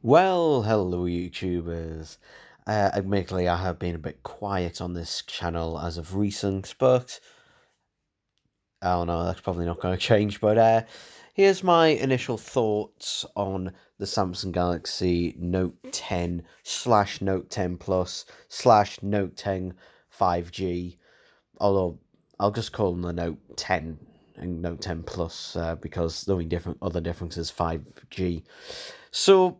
Well, hello YouTubers. Admittedly, I have been a bit quiet on this channel as of recent, but I don't know, that's probably not going to change. But here's my initial thoughts on the Samsung Galaxy Note 10 slash Note 10 Plus slash Note 10 5G. Although I'll just call them the Note 10 and Note 10 Plus because the only other difference is 5G. So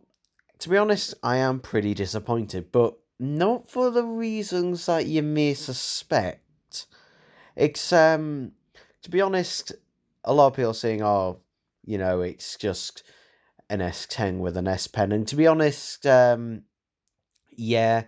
to be honest, I am pretty disappointed, but not for the reasons that you may suspect. It's to be honest, a lot of people are saying, "Oh, it's just an S10 with an S Pen," and to be honest, yeah,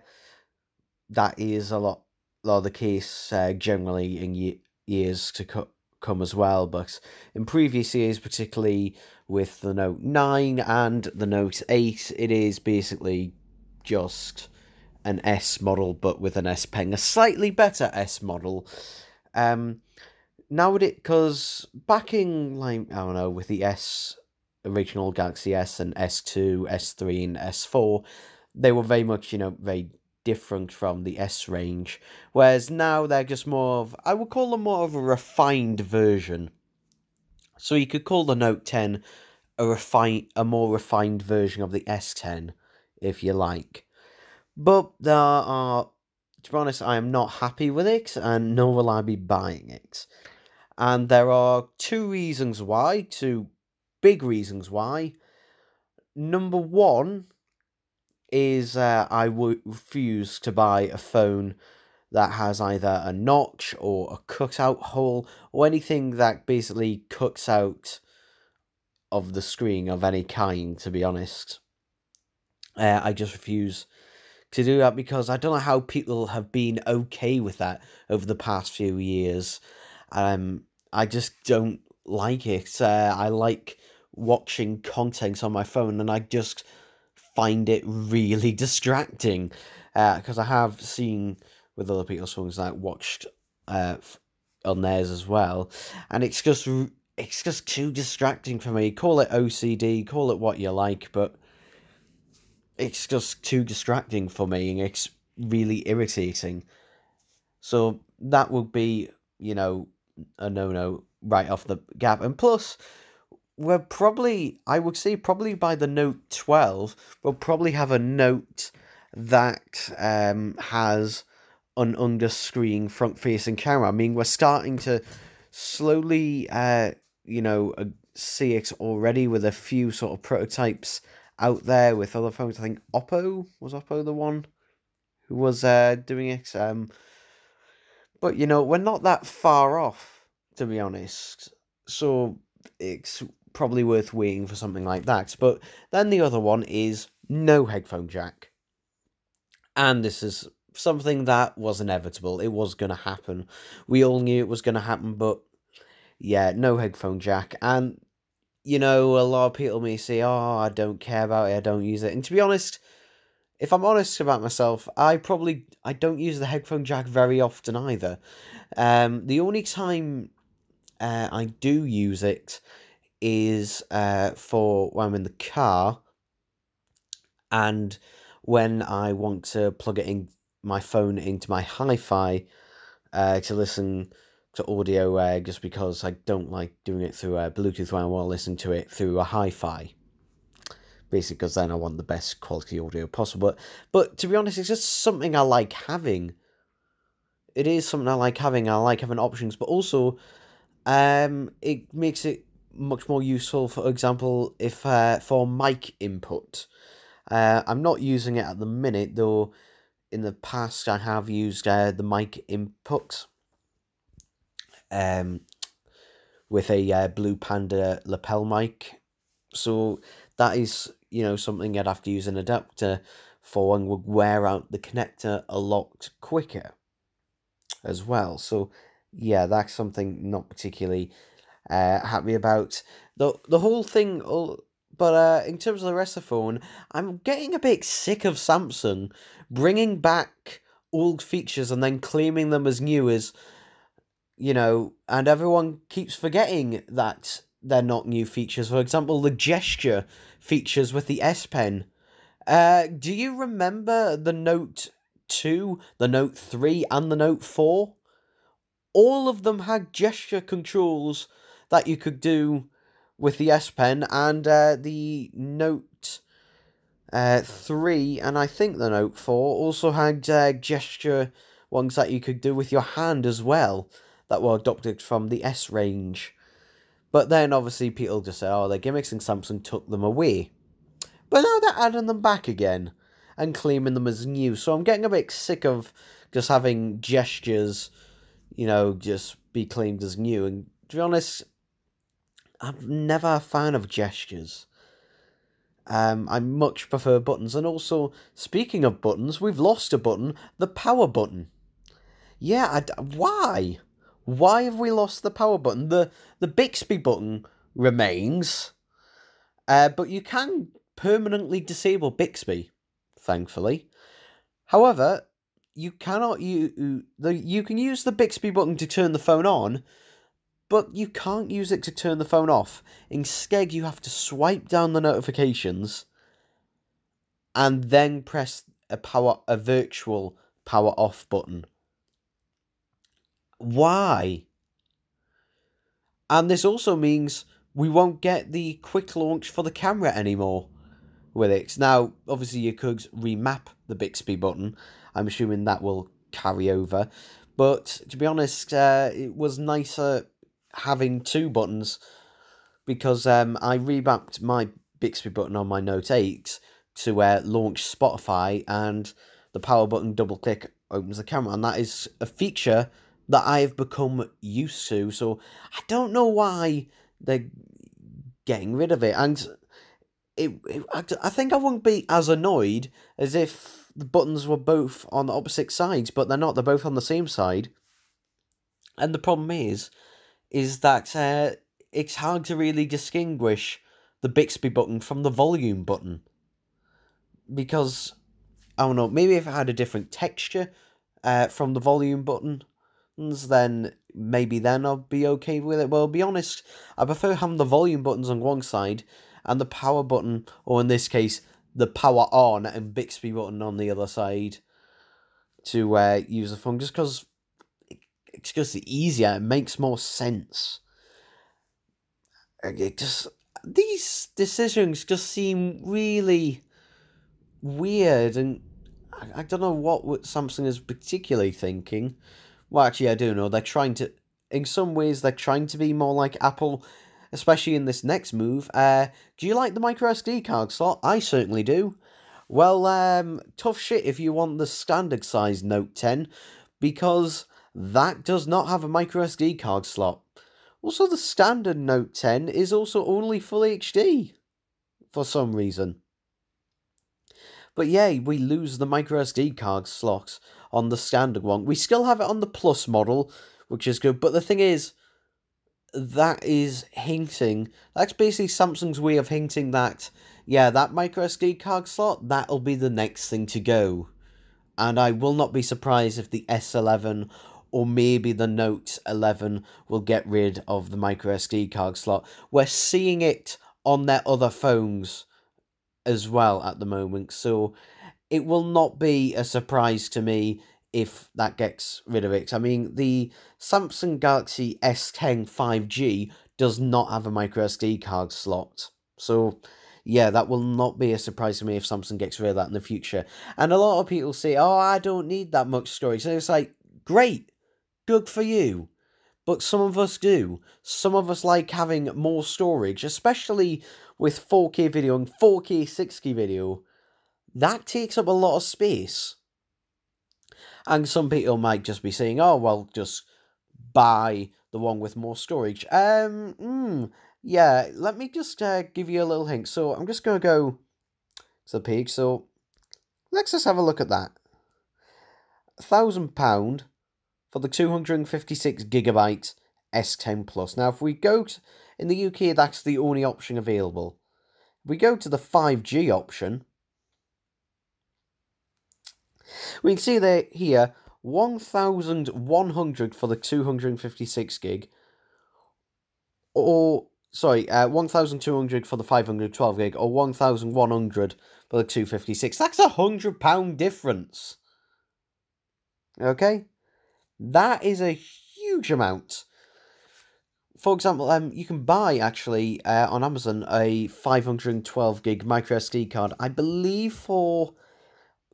that is lot of the case generally in years to come as well. But in previous years, particularly with the Note 9 and the Note 8, it is basically just an S model, but with an S Pen, a slightly better S model. Because back in, like, I don't know, with the original Galaxy S and S2, S3, and S4, they were very much, very different from the S range, whereas now they're just more of, I would call them more of a refined version. So you could call the Note 10 a more refined version of the S10, if you like. But to be honest, I am not happy with it, and nor will I be buying it. And there are two big reasons why. Number one is I would refuse to buy a phone that has either a notch or a cutout hole or anything that basically cuts out of the screen of any kind, to be honest. I just refuse to do that because I don't know how people have been okay with that over the past few years. I just don't like it. I like watching content on my phone, and I just find it really distracting. Because I have seen with other people's phones, like watched on theirs as well, and it's just too distracting for me. Call it OCD, call it what you like, but it's just too distracting for me, and it's really irritating. So that would be, a no-no right off the gap. And plus, I would say probably by the Note 12, we'll probably have a Note that has an under-screen front-facing camera. I mean, we're starting to slowly, see it already with a few sort of prototypes out there with other phones. I think Oppo the one who was doing it. But we're not that far off, to be honest. So it's probably worth waiting for something like that. But then the other one is no headphone jack. And this is something that was inevitable. It was going to happen. We all knew it was going to happen, but yeah, no headphone jack. And, a lot of people may say, oh, I don't care about it, I don't use it. And to be honest, if I'm honest about myself, I don't use the headphone jack very often either. The only time I do use it is for when I'm in the car and when I want to plug it in my phone into my hi-fi to listen to audio just because I don't like doing it through Bluetooth when I want to listen to it through a hi-fi. Basically, because then I want the best quality audio possible. But to be honest, it's just something I like having. It is something I like having. I like having options, but also, it makes it much more useful. For example, if for mic input, I'm not using it at the minute, though. In the past, I have used the mic input, with a Blue Panda lapel mic. So that is, something I'd have to use an adapter for and would wear out the connector a lot quicker as well. So yeah, that's something not particularly happy about. The whole thing, but in terms of the rest of the phone, I'm getting a bit sick of Samsung bringing back old features and then claiming them as new as, and everyone keeps forgetting that they're not new features. For example, the gesture features with the S Pen. Do you remember the Note 2, the Note 3, and the Note 4? All of them had gesture controls that you could do with the S Pen, and the Note 3 and I think the Note 4 also had gesture ones that you could do with your hand as well, that were adopted from the S range. But then obviously people just say, oh, they're gimmicks, and Samsung took them away. But now they're adding them back again and claiming them as new. So I'm getting a bit sick of just having gestures, just be claimed as new. And to be honest, I'm never a fan of gestures. I much prefer buttons. And also, speaking of buttons, we've lost a button, the power button. Yeah, why? Why have we lost the power button? The Bixby button remains, but you can permanently disable Bixby, thankfully. However, you cannot you can use the Bixby button to turn the phone on, but you can't use it to turn the phone off. Instead, you have to swipe down the notifications and then press a virtual power off button. Why? And this also means we won't get the quick launch for the camera anymore with it. Now, obviously, you could remap the Bixby button. I'm assuming that will carry over. But to be honest, it was nicer having two buttons, because I revamped my Bixby button on my Note 8 to launch Spotify, and the power button double click opens the camera, and that is a feature that I have become used to. So I don't know why they're getting rid of it, and I think I wouldn't be as annoyed as if the buttons were both on the opposite sides, but they're not. They're both on the same side, and the problem is that it's hard to really distinguish the Bixby button from the volume button, because I don't know, maybe if it had a different texture from the volume buttons, then maybe then I'll be okay with it. Well, I'll be honest, I prefer having the volume buttons on one side and the power button, or in this case, the power on and Bixby button on the other side to use the phone, just because it's just easier. It makes more sense. These decisions just seem really weird, and I don't know what Samsung is particularly thinking. Well, actually, I do know. In some ways, they're trying to be more like Apple, especially in this next move. Do you like the microSD card slot? I certainly do. Well, tough shit if you want the standard size Note 10, because that does not have a microSD card slot. Also, the standard Note 10 is also only Full HD, for some reason. But yeah, we lose the microSD card slot on the standard one. We still have it on the Plus model, which is good. But the thing is, that's basically Samsung's way of hinting that, yeah, that microSD card slot, that'll be the next thing to go. And I will not be surprised if the S11 or maybe the Note 11 will get rid of the microSD card slot. We're seeing it on their other phones as well at the moment, so it will not be a surprise to me if that gets rid of it. I mean, the Samsung Galaxy S10 5G does not have a microSD card slot, so yeah, that will not be a surprise to me if Samsung gets rid of that in the future. And a lot of people say, oh, I don't need that much storage. And it's like, great, good for you. But some of us do. Some of us like having more storage, especially with 4K video and 4K 60 video. That takes up a lot of space. And some people might just be saying, oh, well, just buy the one with more storage. Yeah, let me just give you a little hint. So I'm just going to go to the page. So let's just have a look at that. £1,000 for the 256GB S10 Plus. Now, if we go in the UK, that's the only option available. If we go to the 5G option, we can see there here 1,100 for the 256 gig, or sorry, 1,200 for the 512 gig, or 1,100 for the 256. That's £100 difference. Okay? That is a huge amount. For example, you can buy, actually, on Amazon, a 512 gig micro SD card, I believe for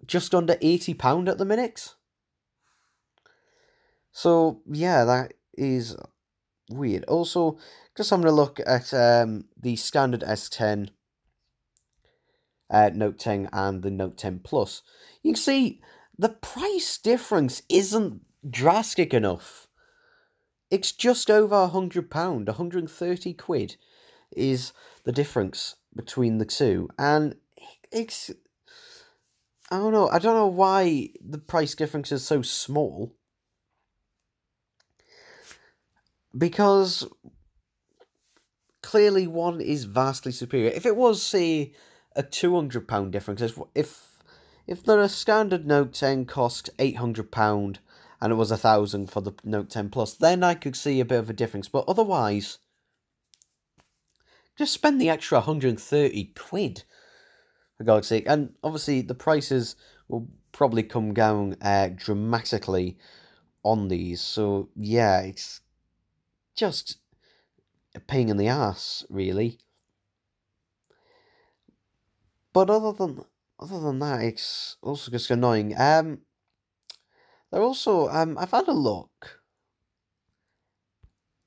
just under £80 at the minute. So, yeah, that is weird. Also, just having a look at the standard S10, Note 10, and the Note 10 Plus, you can see the price difference isn't drastic enough. It's just over £100, 130 quid is the difference between the two, and it's, I don't know why the price difference is so small, because clearly one is vastly superior. If it was, say, a £200 difference, if the standard Note 10 cost £800 and it was £1,000 for the Note 10 Plus, then I could see a bit of a difference. But otherwise, just spend the extra 130 quid, for God's sake. And obviously, the prices will probably come down dramatically on these. So, yeah, it's just a pain in the ass, really. But other than that, it's also just annoying. They're also, I've had a look,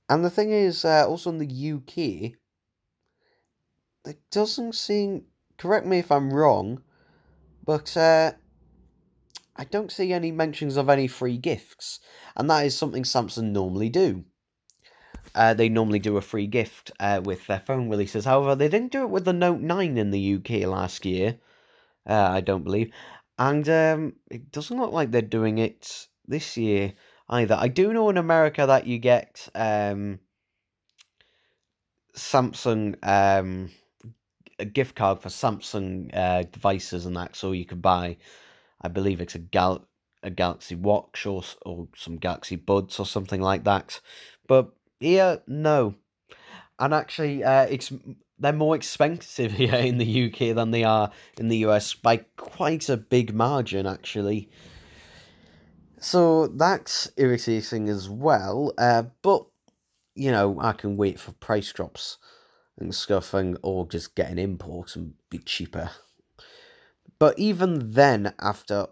and the thing is, also in the UK, it doesn't seem, correct me if I'm wrong, but I don't see any mentions of any free gifts, and that is something Samsung normally do. They normally do a free gift with their phone releases. However, they didn't do it with the Note 9 in the UK last year, I don't believe. And it doesn't look like they're doing it this year either. I do know in America that you get Samsung, a gift card for Samsung devices and that, so you could buy, I believe it's a Galaxy Watch or some Galaxy Buds or something like that. But here, no. And actually, they're more expensive here in the UK than they are in the US by quite a big margin, actually. So that's irritating as well. But, you know, I can wait for price drops and stuff, or just get an import and be cheaper. But even then, after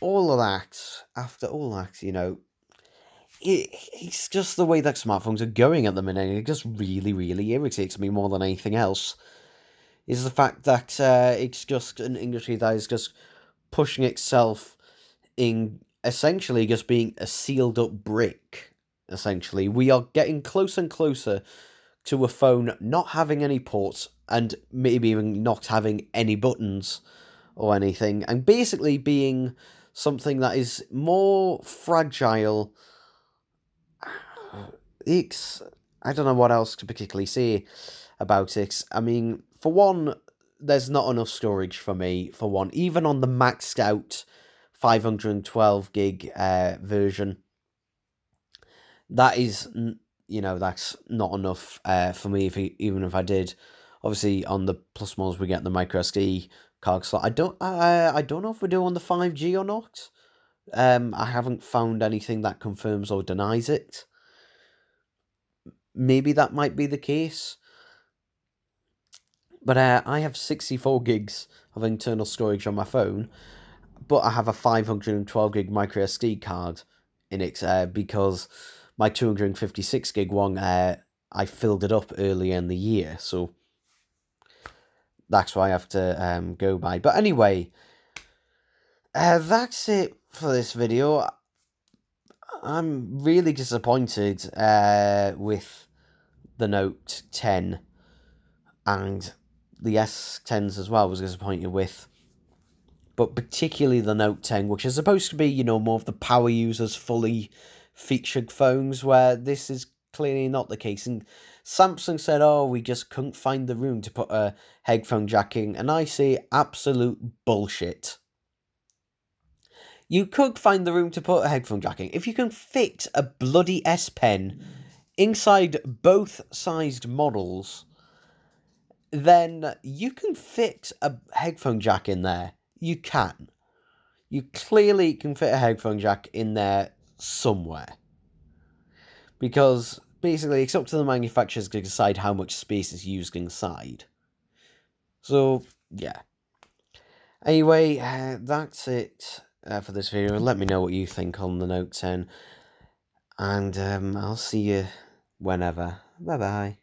all that, you know, it's just the way that smartphones are going at the minute. It just really, really irritates me more than anything else. Is the fact that it's just an industry that is just pushing itself in essentially just being a sealed up brick. Essentially, we are getting closer and closer to a phone not having any ports and maybe even not having any buttons or anything, and basically being something that is more fragile. I don't know what else to particularly say about it. I mean, for one, there's not enough storage for me, for one. Even on the maxed out 512 gig version, that is, you know, that's not enough for me, even if I did. Obviously, on the Plus models, we get the micro SD card slot. I don't know if we do on the 5G or not. I haven't found anything that confirms or denies it. Maybe that might be the case. But I have 64 gigs of internal storage on my phone, but I have a 512 gig micro SD card in it because my 256 gig one, I filled it up earlier in the year, so that's why I have to go by. But anyway, that's it for this video. I'm really disappointed with the Note 10, and the S10s as well I was disappointed with, but particularly the Note 10, which is supposed to be, you know, more of the power users, fully featured phones, where this is clearly not the case. And Samsung said, oh, we just couldn't find the room to put a headphone jack in, and I say absolute bullshit. You could find the room to put a headphone jack in. If you can fit a bloody S Pen inside both sized models, then you can fit a headphone jack in there. You can. You clearly can fit a headphone jack in there somewhere. Because, basically, it's up to the manufacturers to decide how much space is used inside. So, yeah. Anyway, that's it for this video. Let me know what you think on the Note 10. And I'll see you whenever. Bye-bye.